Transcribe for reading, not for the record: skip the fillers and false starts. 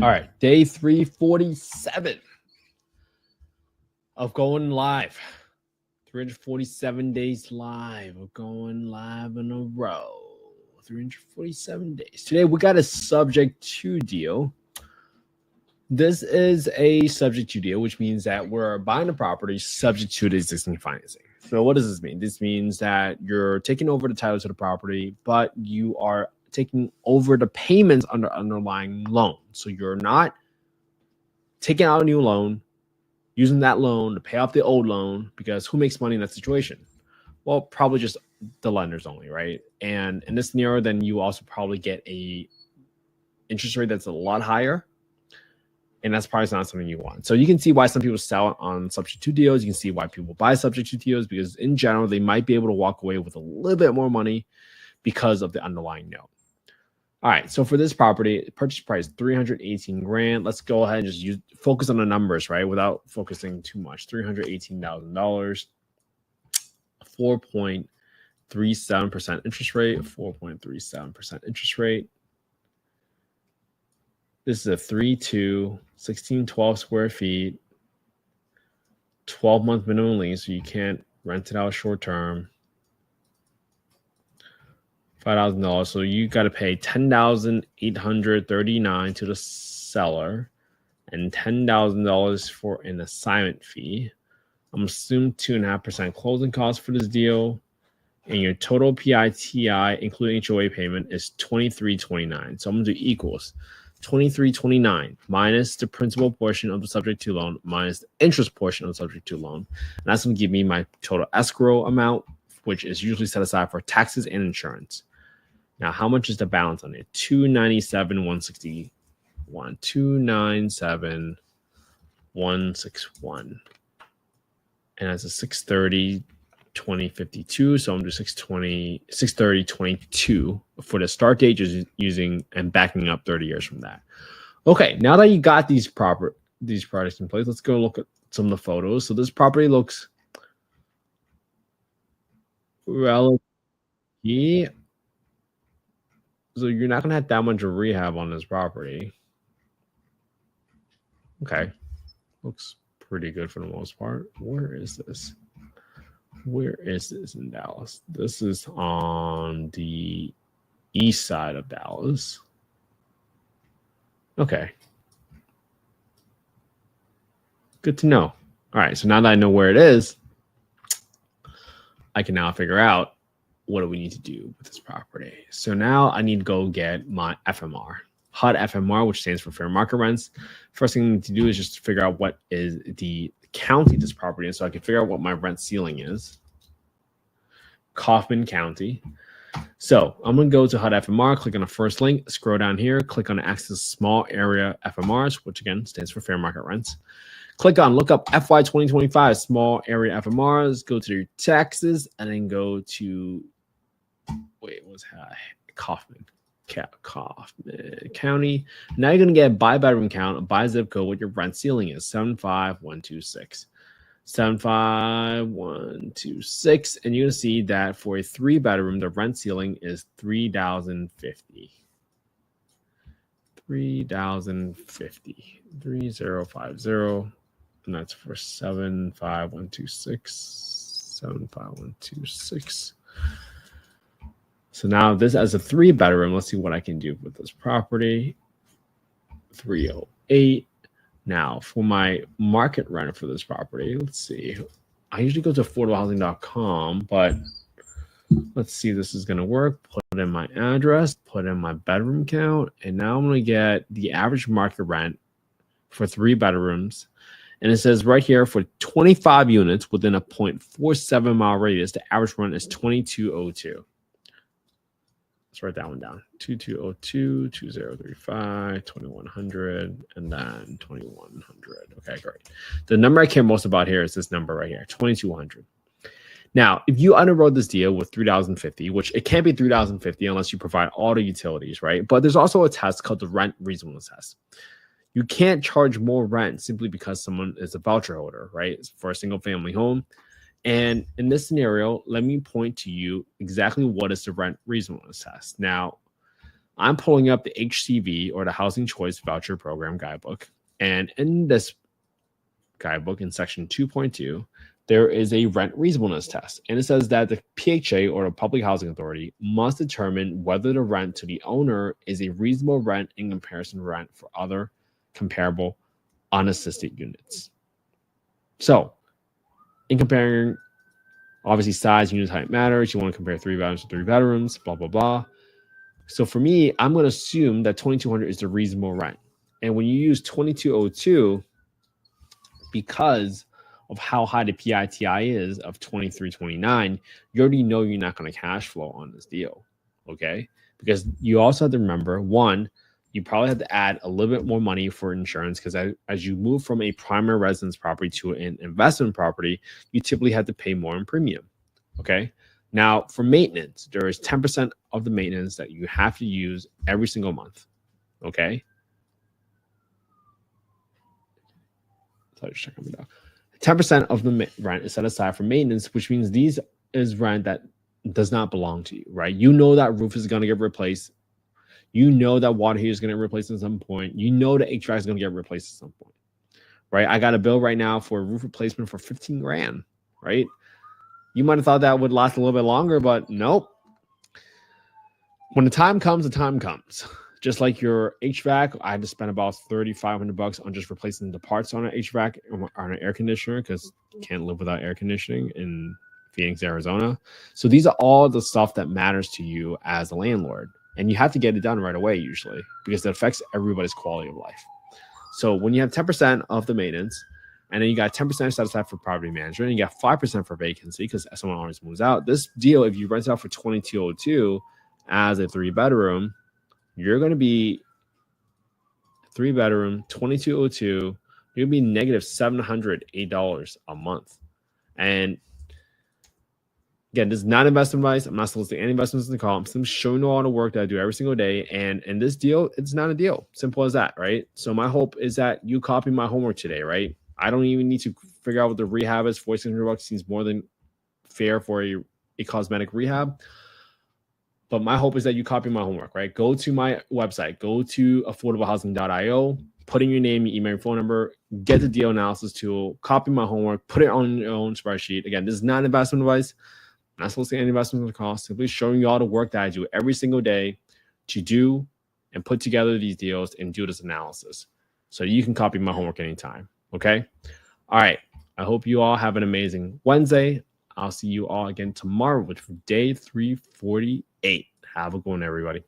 All right, day 347 of going live. 347 days live of going live in a row. 347 days. Today we got a subject to deal. This is a subject to deal, which means that we're buying a property subject to the existing financing. So what does this mean? This means that you're taking over the title to the property, but you are taking over the payments under underlying loan. So you're not taking out a new loan, using that loan to pay off the old loan, because who makes money in that situation? Well, probably just the lenders only, right? And in this scenario, then you also probably get a interest rate that's a lot higher. And that's probably not something you want. So you can see why some people sell on subject to deals. You can see why people buy subject to deals, because in general, they might be able to walk away with a little bit more money because of the underlying note. All right, so for this property, purchase price $318 grand. Let's go ahead and just focus on the numbers, right? Without focusing too much. $318,000, 4.37% interest rate, 4.37% interest rate. This is a 3-2, 1612 square feet, 12-month minimum lease, so you can't rent it out short term. $5,000. So you got to pay $10,839 to the seller and $10,000 for an assignment fee. I'm assuming 2.5% closing costs for this deal, and your total PITI, including HOA payment, is $23.29. So I'm gonna do equals $23.29 minus the principal portion of the subject to loan minus the interest portion of the subject to loan, and that's gonna give me my total escrow amount, which is usually set aside for taxes and insurance. Now, how much is the balance on it? $297,161. $297,161. And that's a 6/30/2052. So I'm going to do 6/30/22 for the start date, just using and backing up 30 years from that. Okay, now that you got these products in place, let's go look at some of the photos. So this property looks relatively. So you're not going to have that much rehab on this property. Okay. Looks pretty good for the most part. Where is this? Where is this in Dallas? This is on the east side of Dallas. Okay. Good to know. All right. So now that I know where it is, I can now figure out what do we need to do with this property. So now I need to go get my FMR, HUD FMR, which stands for fair market rents. First thing I need to do is just figure out what is the county this property is, so I can figure out what my rent ceiling is. Kaufman County. So I'm going to go to HUD FMR, click on the first link, scroll down here, click on access small area FMRs, which again stands for fair market rents. Click on look up FY 2025 small area FMRs, go to your taxes, and then go to Kaufman County. Now you're going to get by bedroom count, by zip code, what your rent ceiling is, 75126. 75126, and you're going to see that for a 3-bedroom, the rent ceiling is $3,050. 3,050. 3050. And that's for 75126. 75126. So now this as a 3-bedroom, let's see what I can do with this property. 308. Now for my market rent for this property, let's see. I usually go to affordablehousing.com, but let's see if this is going to work. Put in my address, put in my bedroom count, and now I'm going to get the average market rent for 3 bedrooms. And it says right here for 25 units within a 0.47 mile radius, the average rent is $22.02. Let's write that one down. 2202, 2035, 2100, and then 2100. Okay, great. The number I care most about here is this number right here, 2200. Now, if you underwrote this deal with $3,050, which it can't be $3,050 unless you provide all the utilities, right? But there's also a test called the rent reasonableness test. You can't charge more rent simply because someone is a voucher holder, right? For a single family home. And in this scenario, let me point to you exactly what is the rent reasonableness test. Now, I'm pulling up the HCV, or the Housing Choice Voucher Program guidebook. And in this guidebook, in section 2.2, there is a rent reasonableness test. And it says that the PHA, or the Public Housing Authority, must determine whether the rent to the owner is a reasonable rent in comparison to rent for other comparable unassisted units. So in comparing, obviously size, unit type matters. You want to compare 3 bedrooms to 3 bedrooms, blah, blah, blah. So for me, I'm going to assume that 2,200 is the reasonable rent. And when you use 2,202, because of how high the PITI is of 2329, you already know you're not going to cash flow on this deal, okay? Because you also have to remember, one, you probably have to add a little bit more money for insurance, because as you move from a primary residence property to an investment property, you typically have to pay more in premium, okay? Now, for maintenance, there is 10% of the maintenance that you have to use every single month, okay? So just checking it out. 10% of the rent is set aside for maintenance, which means these is rent that does not belong to you, right? You know that roof is going to get replaced. You know that water heater is going to get replaced at some point. You know the HVAC is going to get replaced at some point, right? I got a bill right now for a roof replacement for 15 grand, right? You might have thought that would last a little bit longer, but nope. When the time comes, the time comes. Just like your HVAC, I had to spend about $3,500 on just replacing the parts on an HVAC, on an air conditioner, because can't live without air conditioning in Phoenix, Arizona. So these are all the stuff that matters to you as a landlord. And you have to get it done right away usually, because it affects everybody's quality of life. So when you have 10% of the maintenance, and then you got 10% set aside for property management, and you got 5% for vacancy because someone always moves out. This deal, if you rent it out for $2,202 as a 3-bedroom, you're going to be 3-bedroom, $2,202. You're going to be negative $708 a month. And again, this is not investment advice. I'm not soliciting any investments in the call. I'm still showing you all the work that I do every single day. And in this deal, it's not a deal. Simple as that, right? So my hope is that you copy my homework today, right? I don't even need to figure out what the rehab is. $4,600 seems more than fair for a cosmetic rehab. But my hope is that you copy my homework, right? Go to my website. Go to affordablehousing.io. Put in your name, your email, your phone number. Get the deal analysis tool. Copy my homework. Put it on your own spreadsheet. Again, this is not investment advice. I'm not soliciting any investment at the cost. Simply showing you all the work that I do every single day to do and put together these deals and do this analysis. So you can copy my homework anytime. Okay? All right. I hope you all have an amazing Wednesday. I'll see you all again tomorrow with day 348. Have a good one, everybody.